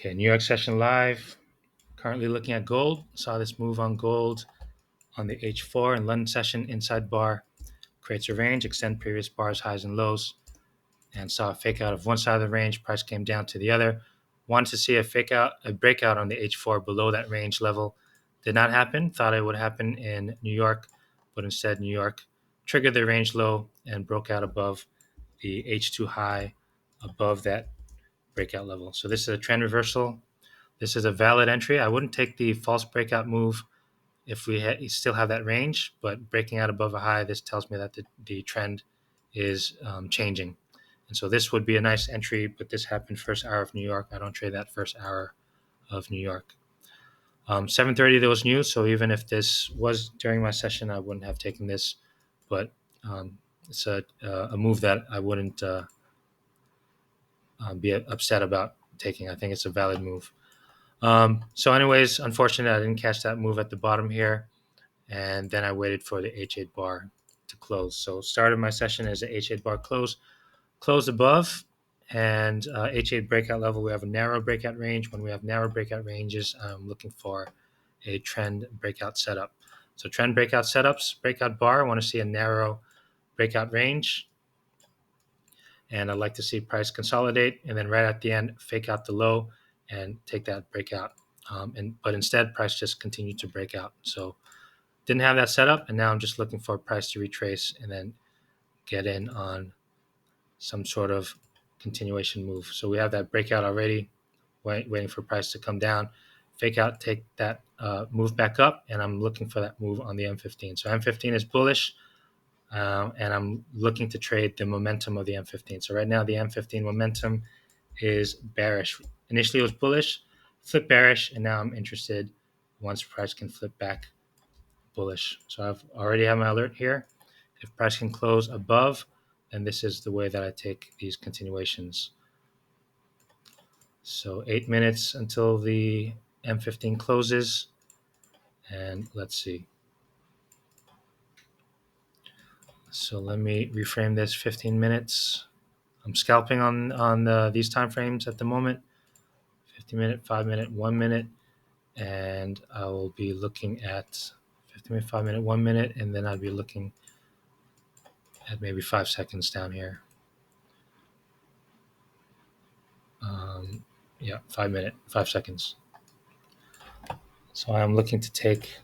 Okay, New York session live. Currently looking at gold. Saw this move on gold on the H4 in London session. Inside bar creates a range, extend previous bars, highs and lows, and saw a fake out of one side of the range. Price came down to the other. Wanted to see a breakout on the H4 below that range level. Did not happen. Thought it would happen in New York, but instead New York triggered the range low and broke out above the H2 high above that breakout level. So this is a trend reversal. This is a valid entry. I wouldn't take the false breakout move if we still have that range, but breaking out above a high, this tells me that the trend is changing. And so this would be a nice entry, but this happened first hour of New York. I don't trade that first hour of New York. 7:30 there was news, so even if this was during my session, I wouldn't have taken this, but it's a move that I wouldn't be upset about taking. I think it's a valid move. So anyways, unfortunately, I didn't catch that move at the bottom here. And then I waited for the H8 bar to close. So started my session as an H8 bar closed above, and H8 breakout level. We have a narrow breakout range. When we have narrow breakout ranges, I'm looking for a trend breakout setup. So trend breakout setups, breakout bar, I want to see a narrow breakout range. And I'd like to see price consolidate, and then right at the end, fake out the low and take that breakout. But instead, price just continued to break out. So didn't have that set up, and now I'm just looking for price to retrace and then get in on some sort of continuation move. So we have that breakout already, waiting for price to come down, fake out, take that move back up, and I'm looking for that move on the M15. So M15 is bullish, and I'm looking to trade the momentum of the M15. So right now the M15 momentum is bearish. Initially it was bullish, flip bearish, and now I'm interested once price can flip back bullish. So I've already have my alert here. If price can close above, then this is the way that I take these continuations. So 8 minutes until the M15 closes, and let's see. So let me reframe this 15 minutes. I'm scalping on these time frames at the moment. 50-minute, 5-minute, 1 minute, and I will be looking at 50-minute, 5-minute, 1 minute, and then I'll be looking at maybe 5 seconds down here. 5 seconds. So I'm looking to take,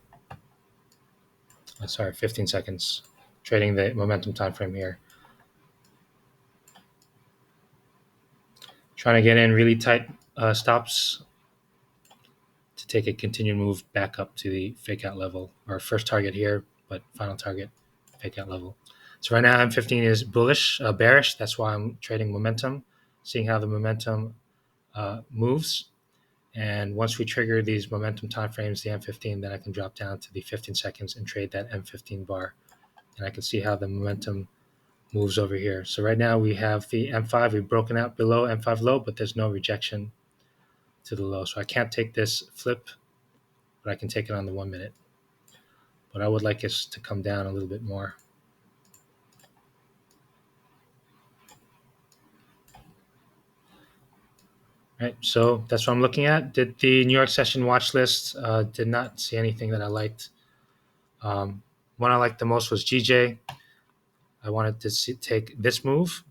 15 seconds, trading the momentum time frame here. Trying to get in really tight stops to take a continued move back up to the fake out level. Our first target here, but final target, fake out level. So right now M15 is bullish, bearish. That's why I'm trading momentum, seeing how the momentum moves. And once we trigger these momentum timeframes, the M15, then I can drop down to the 15 seconds and trade that M15 bar. And I can see how the momentum moves over here. So right now we have the M5, we've broken out below M5 low, but there's no rejection to the low. So I can't take this flip, but I can take it on the 1 minute. But I would like this to come down a little bit more. Right, so that's what I'm looking at. Did the New York session watch list, did not see anything that I liked. One I liked the most was GJ. I wanted to take this move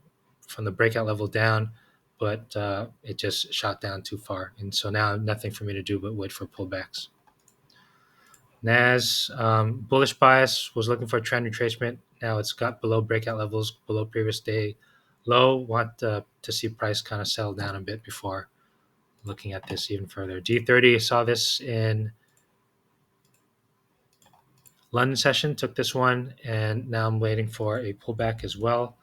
from the breakout level down, but it just shot down too far. And so now nothing for me to do but wait for pullbacks. NAS, bullish bias, was looking for a trend retracement. Now it's got below breakout levels, below previous day low. Want to see price kind of settle down a bit before looking at this even further. D30, saw this in London session, took this one, and now I'm waiting for a pullback as well.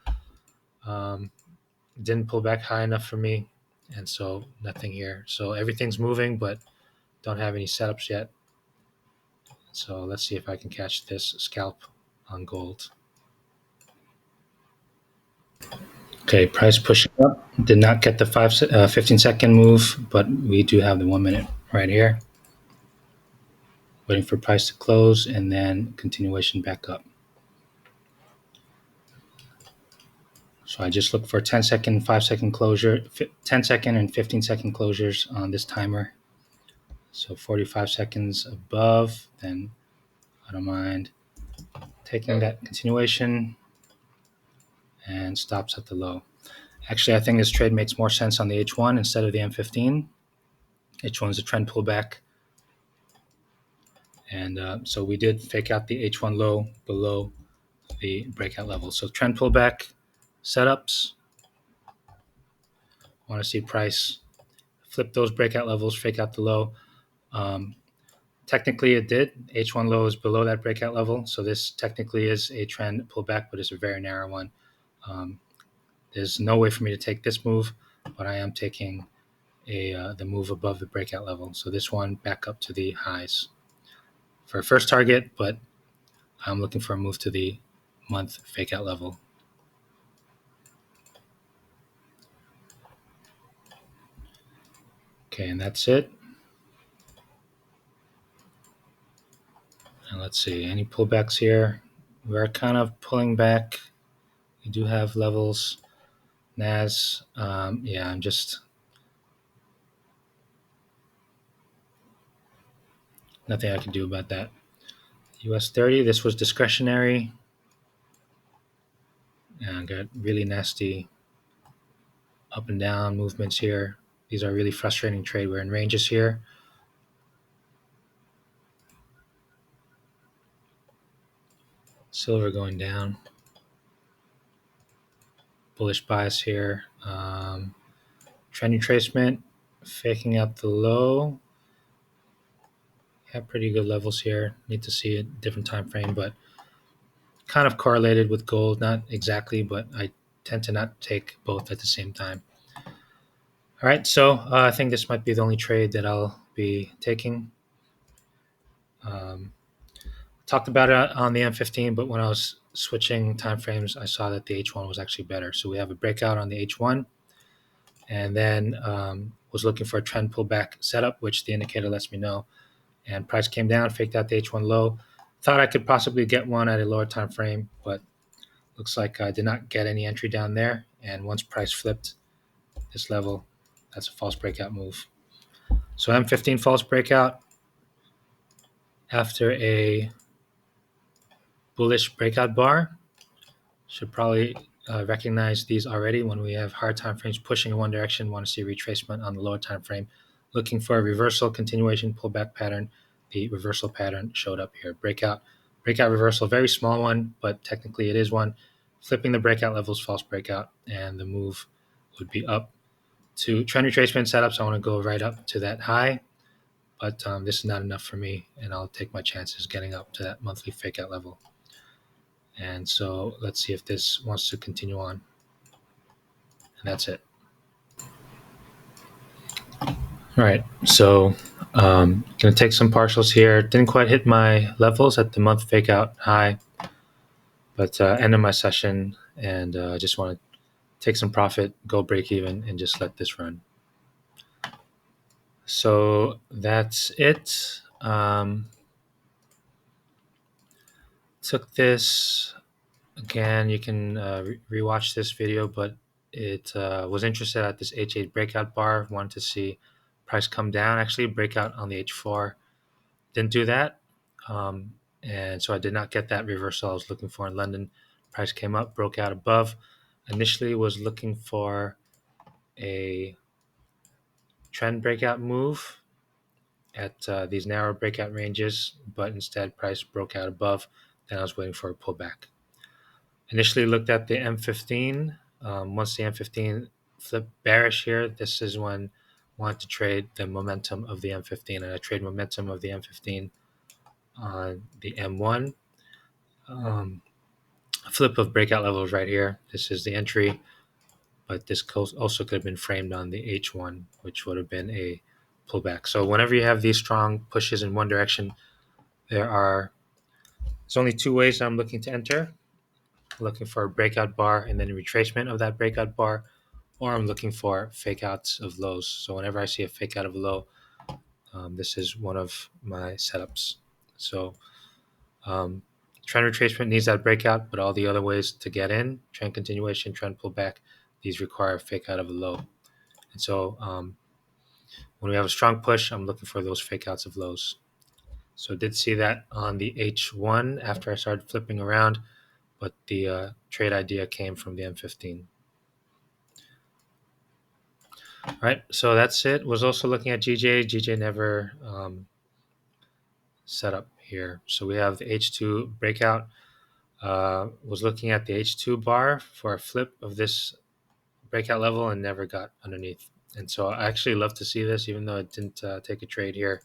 Didn't pull back high enough for me, and so nothing here. So everything's moving, but don't have any setups yet. So let's see if I can catch this scalp on gold. Okay, price pushing up. Did not get the 15-second move, but we do have the 1 minute right here. Waiting for price to close and then continuation back up. So I just look for 10-second, 5-second closure, 10-second and 15-second closures on this timer. So 45 seconds above, then I don't mind taking that continuation and stops at the low. Actually, I think this trade makes more sense on the H1 instead of the M15. H1 is a trend pullback. And so we did fake out the H1 low below the breakout level. So trend pullback setups. Want to see price flip those breakout levels, fake out the low. Technically, it did. H1 low is below that breakout level. So this technically is a trend pullback, but it's a very narrow one. There's no way for me to take this move, but I am taking the move above the breakout level. So this one back up to the highs for a first target, but I'm looking for a move to the month fake out level. Okay, and that's it. And let's see, any pullbacks here? We're kind of pulling back. We do have levels. NAS, yeah, I'm just nothing I can do about that. US 30, this was discretionary. And I got really nasty up and down movements here. These are really frustrating trade. We're in ranges here. Silver going down. Bullish bias here. Trend retracement, faking out the low. Have pretty good levels here. Need to see a different time frame, but kind of correlated with gold. Not exactly, but I tend to not take both at the same time. All right, so I think this might be the only trade that I'll be taking. Talked about it on the M15, but when I was switching time frames, I saw that the H1 was actually better. So we have a breakout on the H1, and then was looking for a trend pullback setup, which the indicator lets me know. And price came down, faked out the H1 low. Thought I could possibly get one at a lower time frame, but looks like I did not get any entry down there. And once price flipped this level, that's a false breakout move. So M15 false breakout after a bullish breakout bar. Should probably recognize these already when we have hard time frames pushing in one direction. Want to see retracement on the lower time frame. Looking for a reversal, continuation, pullback pattern. The reversal pattern showed up here. Breakout reversal, very small one, but technically it is one. Flipping the breakout levels, false breakout, and the move would be up to trend retracement setups. I want to go right up to that high, but this is not enough for me, and I'll take my chances getting up to that monthly fake out level. And so let's see if this wants to continue on. And that's it. All right, so going to take some partials here. Didn't quite hit my levels at the month fake out high, but end of my session, and I just want to take some profit, go break even, and just let this run. So that's it. Took this again. You can rewatch this video, but it was interested at this H8 breakout bar. Wanted to see price come down. Actually, breakout on the H4. Didn't do that, and so I did not get that reversal I was looking for in London. Price came up, broke out above. Initially, was looking for a trend breakout move at these narrow breakout ranges, but instead price broke out above. Then I was waiting for a pullback. Initially looked at the M15. Once the M15 flipped bearish here, this is when I wanted to trade the momentum of the M15, and I trade momentum of the M15 on the M1. Flip of breakout levels right here. This is the entry, but this also could have been framed on the H1, which would have been a pullback. So whenever you have these strong pushes in one direction, there's only two ways I'm looking to enter. I'm looking for a breakout bar and then a retracement of that breakout bar, or I'm looking for fake outs of lows. So whenever I see a fake out of a low, this is one of my setups. So Trend retracement needs that breakout, but all the other ways to get in, trend continuation, trend pullback, these require a fake out of a low. And so when we have a strong push, I'm looking for those fake outs of lows. So I did see that on the H1 after I started flipping around, but the trade idea came from the M15. All right, so that's it. Was also looking at GJ. GJ never set up here. So we have the H2 breakout. Was looking at the H2 bar for a flip of this breakout level and never got underneath. And so I actually love to see this, even though it didn't take a trade here.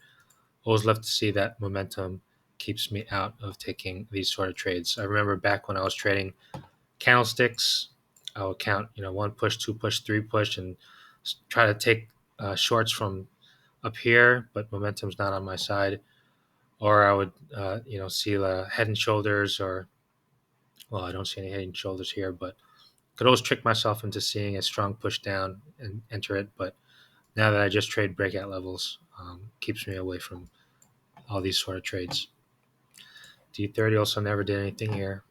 Always love to see that momentum keeps me out of taking these sort of trades. I remember back when I was trading candlesticks, I would count, one push, two push, three push, and try to take shorts from up here, but momentum's not on my side. Or I would, see the head and shoulders, or well, I don't see any head and shoulders here, but could always trick myself into seeing a strong push down and enter it. But now that I just trade breakout levels, keeps me away from all these sort of trades. D30 also never did anything here.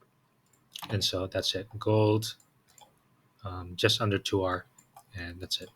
And so that's it. Gold, just under 2R, and that's it.